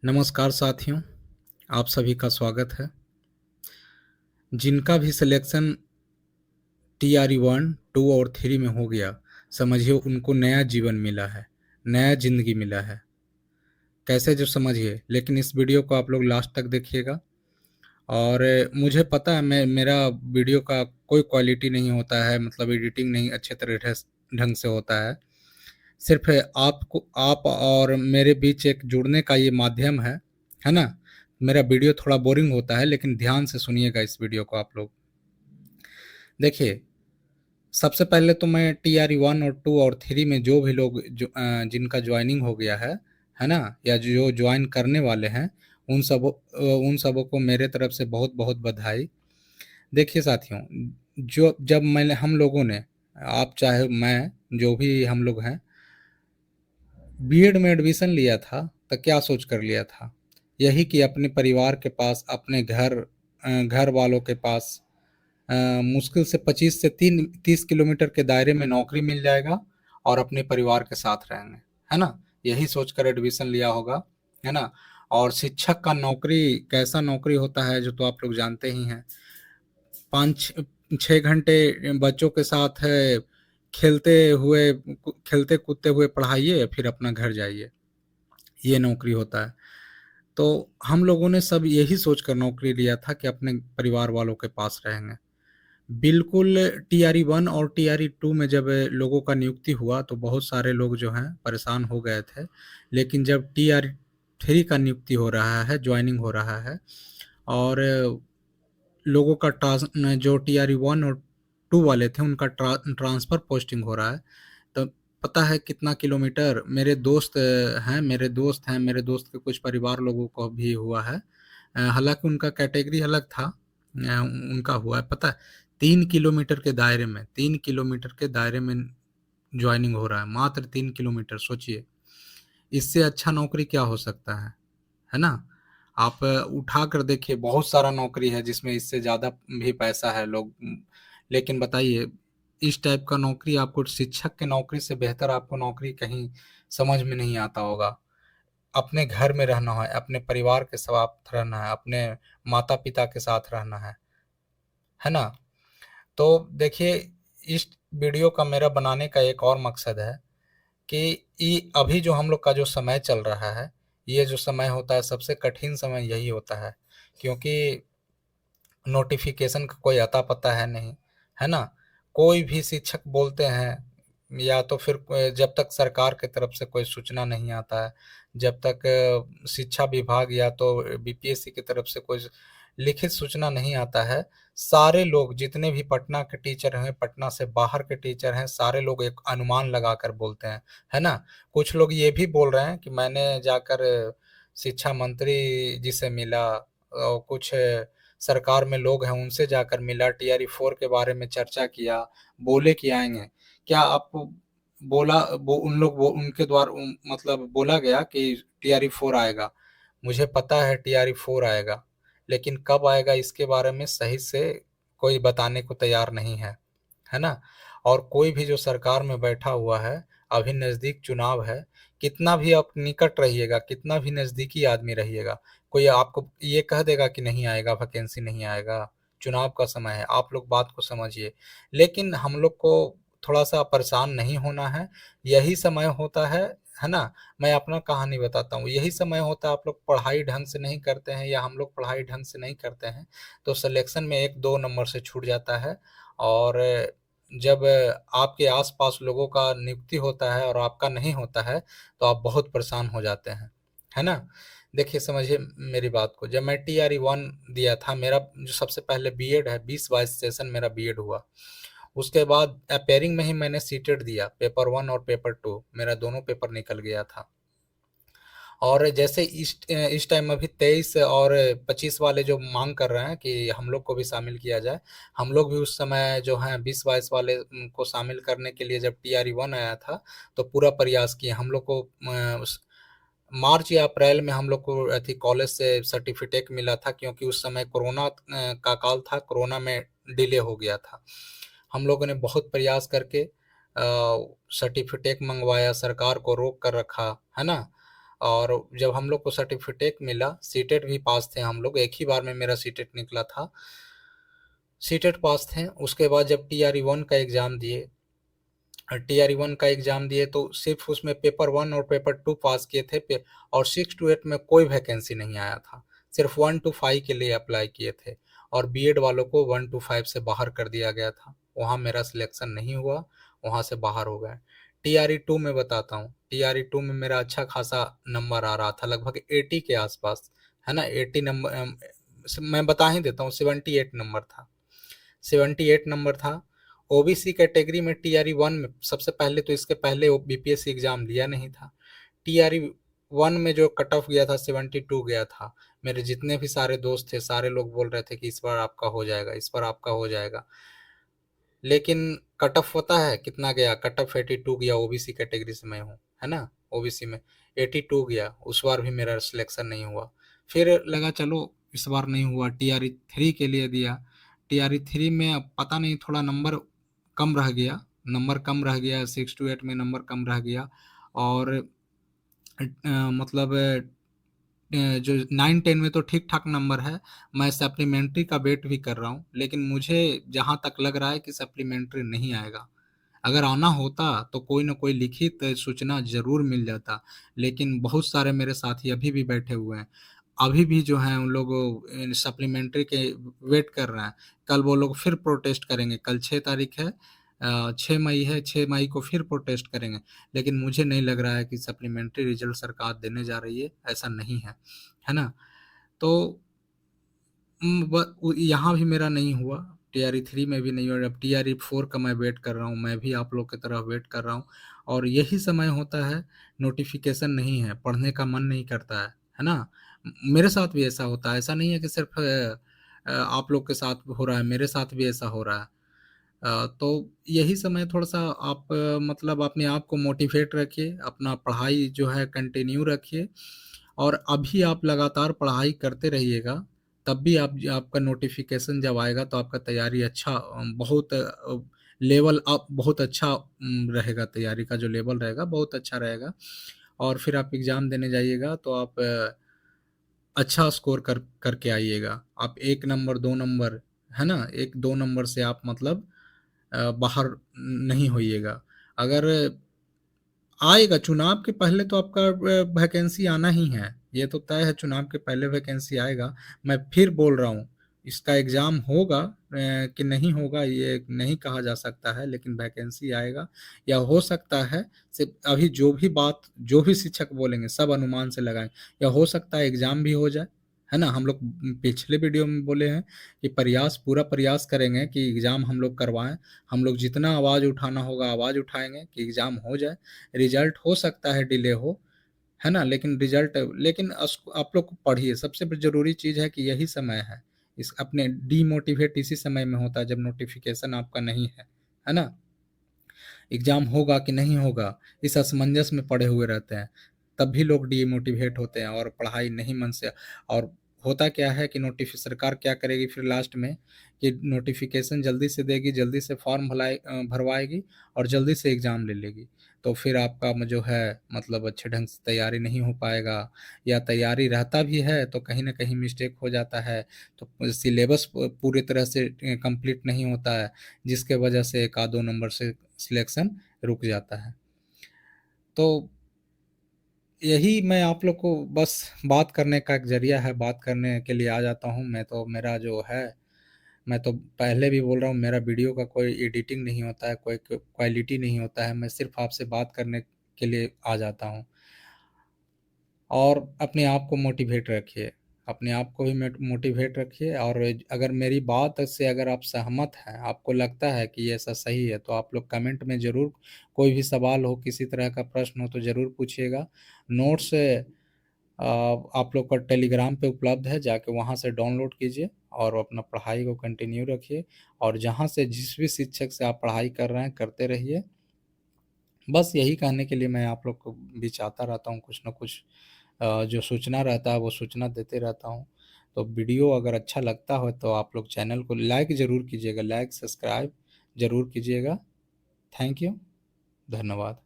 नमस्कार साथियों, आप सभी का स्वागत है। जिनका भी सिलेक्शन टीआरई 1, 2 और 3 में हो गया, समझिए उनको नया जीवन मिला है, नया ज़िंदगी मिला है। कैसे जो समझिए, लेकिन इस वीडियो को आप लोग लास्ट तक देखिएगा। और मुझे पता है मेरा वीडियो का कोई क्वालिटी नहीं होता है, मतलब एडिटिंग नहीं अच्छे तरह ढंग से होता है। सिर्फ आप और मेरे बीच एक जुड़ने का ये माध्यम है ना? मेरा वीडियो थोड़ा बोरिंग होता है, लेकिन ध्यान से सुनिएगा इस वीडियो को आप लोग। देखिए, सबसे पहले तो मैं टीआरई 1 और 2 और 3 में जो भी लोग जिनका ज्वाइनिंग हो गया है ना? या जो ज्वाइन करने वाले हैं, उन सबों को मेरे तरफ से बहुत-बहुत बधाई। देखिए साथियों, जो जब मैंने हम लोगों ने, आप चाहे मैं, जो भी हम लोग हैं, बीएड में एडमिशन लिया था, तो क्या सोच कर लिया था? यही कि अपने परिवार के पास, अपने घर वालों के पास मुश्किल से 25 से 30 किलोमीटर के दायरे में नौकरी मिल जाएगा और अपने परिवार के साथ रहेंगे, है ना? यही सोचकर एडमिशन लिया होगा, है ना? और शिक्षक का नौकरी कैसा नौकरी होता है, जो तो आप लोग जानते ही हैं। 5 6 घंटे बच्चों के साथ खेलते खेलते कूदते हुए पढ़ाइए, फिर अपना घर जाइए। ये नौकरी होता है। तो हम लोगों ने सब यही सोचकर नौकरी लिया था कि अपने परिवार वालों के पास रहेंगे। बिल्कुल, टीआरई 1 और टीआरई 2 में जब लोगों का नियुक्ति हुआ, तो बहुत सारे लोग जो हैं परेशान हो गए थे। लेकिन जब टीआरई 3 का नियुक्ति हो रहा है, जॉइनिंग हो रहा है, और लोगों का जो टीआरई 1 और 2 वाले थे, उनका ट्रांसफ़र पोस्टिंग हो रहा है। तो पता है कितना किलोमीटर? मेरे दोस्त के कुछ परिवार लोगों को भी हुआ है। हालाँकि उनका कैटेगरी अलग था। उनका हुआ है, पता है, 3 किलोमीटर के दायरे में, 3 किलोमीटर के दायरे में जॉइनिंग हो रहा है, मात्र 3 किलोमीटर, सोचिए। इससे अच्छा नौकरी क्या हो सकता है ना? आप उठा कर देखिए, बहुत सारा नौकरी है जिसमें इससे ज़्यादा भी पैसा है लोग, लेकिन बताइए, इस टाइप का नौकरी आपको, शिक्षक के नौकरी से बेहतर आपको नौकरी कहीं समझ में नहीं आता होगा। अपने घर में रहना है, अपने परिवार के साथ रहना है, अपने माता-पिता के साथ रहना है ना? तो देखिए, इस वीडियो का मेरा बनाने का एक और मकसद है कि अभी जो हम लोग का जो समय चल रहा है, ये जो समय होता है, सबसे कठिन समय यही होता है, क्योंकि नोटिफिकेशन का कोई अता पता है नहीं, है ना? कोई भी शिक्षक बोलते हैं, या तो फिर जब तक सरकार की तरफ से कोई सूचना नहीं आता है, जब तक शिक्षा विभाग या तो बीपीएससी की तरफ से कोई लिखित सूचना नहीं आता है, सारे लोग, जितने भी पटना के टीचर हैं, पटना से बाहर के टीचर हैं, सारे लोग एक अनुमान लगाकर बोलते हैं, है ना? कुछ लोग ये भी बोल रहे हैं कि मैंने जाकर शिक्षा मंत्री जी से मिला, और कुछ सरकार में लोग हैं, उनसे जाकर मिला, टीआरई 4 के बारे में चर्चा किया, बोले कि आएँगे। क्या आपको उनके द्वारा मतलब बोला गया कि टीआरई 4 आएगा? मुझे पता है टीआरई 4 आएगा, लेकिन कब आएगा इसके बारे में सही से कोई बताने को तैयार नहीं है ना? और कोई भी जो सरकार में बैठा हुआ है, अभी नज़दीक चुनाव है, कितना भी आप निकट रहिएगा, कितना भी नज़दीकी आदमी रहिएगा, कोई आपको ये कह देगा कि नहीं आएगा, वैकेंसी नहीं आएगा, चुनाव का समय है, आप लोग बात को समझिए। लेकिन हम लोग को थोड़ा-सा परेशान नहीं होना है, यही समय होता है ना? मैं अपना कहानी बताता हूँ, यही समय होता है, आप लोग पढ़ाई ढंग से नहीं करते हैं या हम लोग पढ़ाई ढंग से नहीं करते हैं, तो सिलेक्शन में 1-2 नंबर से छूट जाता है। और जब आपके आस-पास लोगों का नियुक्ति होता है और आपका नहीं होता है, तो आप बहुत परेशान हो जाते हैं, है ना? देखिए, समझिए मेरी बात को, जब मैं टीआरई 1 दिया था, मेरा जो सबसे पहले बीएड है, 20-22 सेशन मेरा बीएड हुआ। उसके बाद पेयरिंग में ही मैंने सीटेट दिया, पेपर 1 और पेपर 2, मेरा दोनों पेपर निकल गया था। और जैसे इस टाइम अभी 23 और 25 वाले जो माँग कर रहे हैं कि हम लोग को भी शामिल किया जाए, हम लोग भी उस समय जो हैं 20-22 वाले को शामिल करने के लिए, जब टीआरई 1 आया था, तो पूरा प्रयास किए। हम लोग को उस मार्च या अप्रैल में हम लोग को कॉलेज से सर्टिफिकेट मिला था, क्योंकि उस समय कोरोना का काल था, कोरोना में डिले हो गया था। हम लोगों ने बहुत प्रयास करके सर्टिफिकेट मँगवाया, सरकार को रोक कर रखा, है ना? और जब हम लोग को सर्टिफिकेट मिला, सीटेट भी पास थे हम लोग, एक ही बार में मेरा सीटेट निकला था, सीटेट पास थे। उसके बाद जब टीआरई 1 का एग्ज़ाम दिए, टीआरई 1 का एग्ज़ाम दिए तो सिर्फ उसमें पेपर 1 और पेपर 2 पास किए थे, और 6 टू 8 में कोई वैकेंसी नहीं आया था, सिर्फ 1 टू 5 के लिए अप्लाई किए थे, और बीएड वालों को 1 टू 5 से बाहर कर दिया गया था। वहाँ मेरा सिलेक्शन नहीं हुआ, वहाँ से बाहर हो गए। टीआरई 2 में बताता हूँ, टीआरई 2 में मेरा अच्छा खासा नंबर आ रहा था, लगभग 80 के आसपास, है ना, 80 नंबर, मैं बता ही देता हूँ, 78 नंबर था, 78 नंबर था। ओबीसी कैटेगरी में टीआरई 1 में सबसे पहले तो इसके पहले बीपीएससी एग्जाम दिया नहीं था। टीआरई 1 में जो कट ऑफ गया था 72 गया था। मेरे जितने भी सारे दोस्त थे, सारे लोग बोल रहे थे कि इस बार आपका हो जाएगा, इस बार आपका हो जाएगा, लेकिन कट ऑफ होता है कितना गया, कट ऑफ 82 गया। ओबीसी कैटेगरी से मैं हूँ, है ना, ओबीसी में 82 गया। उस बार भी मेरा सिलेक्शन नहीं हुआ। फिर लगा चलो इस बार नहीं हुआ, टीआरई 3 के लिए दिया। टीआरई 3 में अब पता नहीं थोड़ा नंबर कम रह गया, नंबर कम रह गया, 6 टू 8 में नंबर कम रह गया। और मतलब जो 9-10 में तो ठीक ठाक नंबर है। मैं सप्लीमेंट्री का वेट भी कर रहा हूँ, लेकिन मुझे जहाँ तक लग रहा है कि सप्लीमेंट्री नहीं आएगा। अगर आना होता तो कोई ना कोई लिखित सूचना जरूर मिल जाता, लेकिन बहुत सारे मेरे साथी अभी भी बैठे हुए हैं, अभी भी जो हैं उन लोग सप्लीमेंट्री के वेट कर रहे हैं। कल वो लोग फिर प्रोटेस्ट करेंगे, कल 6 तारीख है, 6 मई है, 6 मई को फिर प्रोटेस्ट करेंगे। लेकिन मुझे नहीं लग रहा है कि सप्लीमेंट्री रिजल्ट सरकार देने जा रही है, ऐसा नहीं है, है ना। तो यहाँ भी मेरा नहीं हुआ, टीआरई 3 में भी नहीं हुआ। अब टीआरई 4 का मैं वेट कर रहा हूँ, मैं भी आप लोग की तरह वेट कर रहा हूँ। और यही समय होता है, नोटिफिकेशन नहीं है, पढ़ने का मन नहीं करता है ना। मेरे साथ भी ऐसा होता है, ऐसा नहीं है कि सिर्फ आप लोग के साथ हो रहा है, मेरे साथ भी ऐसा हो रहा है। तो यही समय थोड़ा-सा आप मतलब अपने आप को मोटिवेट रखिए, अपना पढ़ाई जो है कंटिन्यू रखिए, और अभी आप लगातार पढ़ाई करते रहिएगा, तब भी आपका नोटिफ़िकेशन जब आएगा तो आपका तैयारी अच्छा बहुत लेवल अप बहुत अच्छा रहेगा, तैयारी का जो लेवल रहेगा बहुत अच्छा रहेगा। और फिर आप एग्ज़ाम देने जाइएगा तो आप अच्छा स्कोर करके आइएगा। आप 1 नंबर, 2 नंबर, है ना? 1-2 नंबर से आप मतलब बाहर नहीं होइएगा। अगर आएगा चुनाव के पहले तो आपका वैकेंसी आना ही है, ये तो तय है, चुनाव के पहले वैकेंसी आएगा। मैं फिर बोल रहा हूँ, इसका एग्ज़ाम होगा कि नहीं होगा ये नहीं कहा जा सकता है, लेकिन वैकेंसी आएगा, या हो सकता है सिर्फ अभी जो भी शिक्षक बोलेंगे सब अनुमान से लगाएँ, या हो सकता है एग्ज़ाम भी हो जाए, है ना? हम लोग पिछले वीडियो में बोले हैं कि पूरा प्रयास करेंगे कि एग्ज़ाम हम लोग करवाएँ। हम लोग जितना आवाज़ उठाना होगा आवाज़ उठाएँगे कि एग्ज़ाम हो जाए। रिजल्ट हो सकता है डिले हो, है ना? लेकिन रिजल्ट, लेकिन आप लोग को पढ़िए, सबसे ज़रूरी चीज़ है कि यही समय है। इस अपने डीमोटिवेट इसी समय में होता है जब नोटिफ़िकेशन आपका नहीं है ना? एग्ज़ाम होगा कि नहीं होगा, इस असमंजस में पड़े हुए रहते हैं। तब भी लोग डीमोटिवेट होते हैं और पढ़ाई नहीं मन से, और होता क्या है कि सरकार क्या करेगी फिर लास्ट में कि नोटिफ़िकेशन जल्दी से देगी, जल्दी से फॉर्म भरवाएगी और जल्दी से एग्ज़ाम ले लेगी। तो फिर आपका जो है मतलब अच्छे ढंग से तैयारी नहीं हो पाएगा, या तैयारी रहता भी है तो कहीं न कहीं मिस्टेक हो जाता है, तो सिलेबस पूरी तरह से कंप्लीट नहीं होता है, जिसके वजह से 1 आध 2 नंबर से सिलेक्शन रुक जाता है। तो यही मैं आप लोग को बस बात करने का एक ज़रिया है, बात करने के लिए आ जाता हूँ। मैं तो मेरा जो है, मैं तो पहले भी बोल रहा हूँ, मेरा वीडियो का कोई एडिटिंग नहीं होता है, कोई क्वालिटी नहीं होता है, मैं सिर्फ़ आपसे बात करने के लिए आ जाता हूँ। और अपने आप को मोटिवेट रखिए, अपने आप को भी मोटिवेट रखिए, और अगर मेरी बात से अगर आप सहमत हैं, आपको लगता है कि ये ऐसा सही है, तो आप लोग कमेंट में ज़रूर, कोई भी सवाल हो, किसी तरह का प्रश्न हो तो ज़रूर पूछिएगा। नोट्स आप लोग का टेलीग्राम पे उपलब्ध है, जाके वहाँ से डाउनलोड कीजिए और अपना पढ़ाई को कंटिन्यू रखिए, और जहाँ से जिस भी शिक्षक से आप पढ़ाई कर रहे हैं, करते रहिए। बस यही कहने के लिए मैं आप लोग को भी चाहता रहता हूँ, कुछ न कुछ जो सूचना रहता है वो सूचना देते रहता हूँ। तो वीडियो अगर अच्छा लगता हो तो आप लोग चैनल को लाइक ज़रूर कीजिएगा, लाइक सब्सक्राइब ज़रूर कीजिएगा। थैंक यू, धन्यवाद।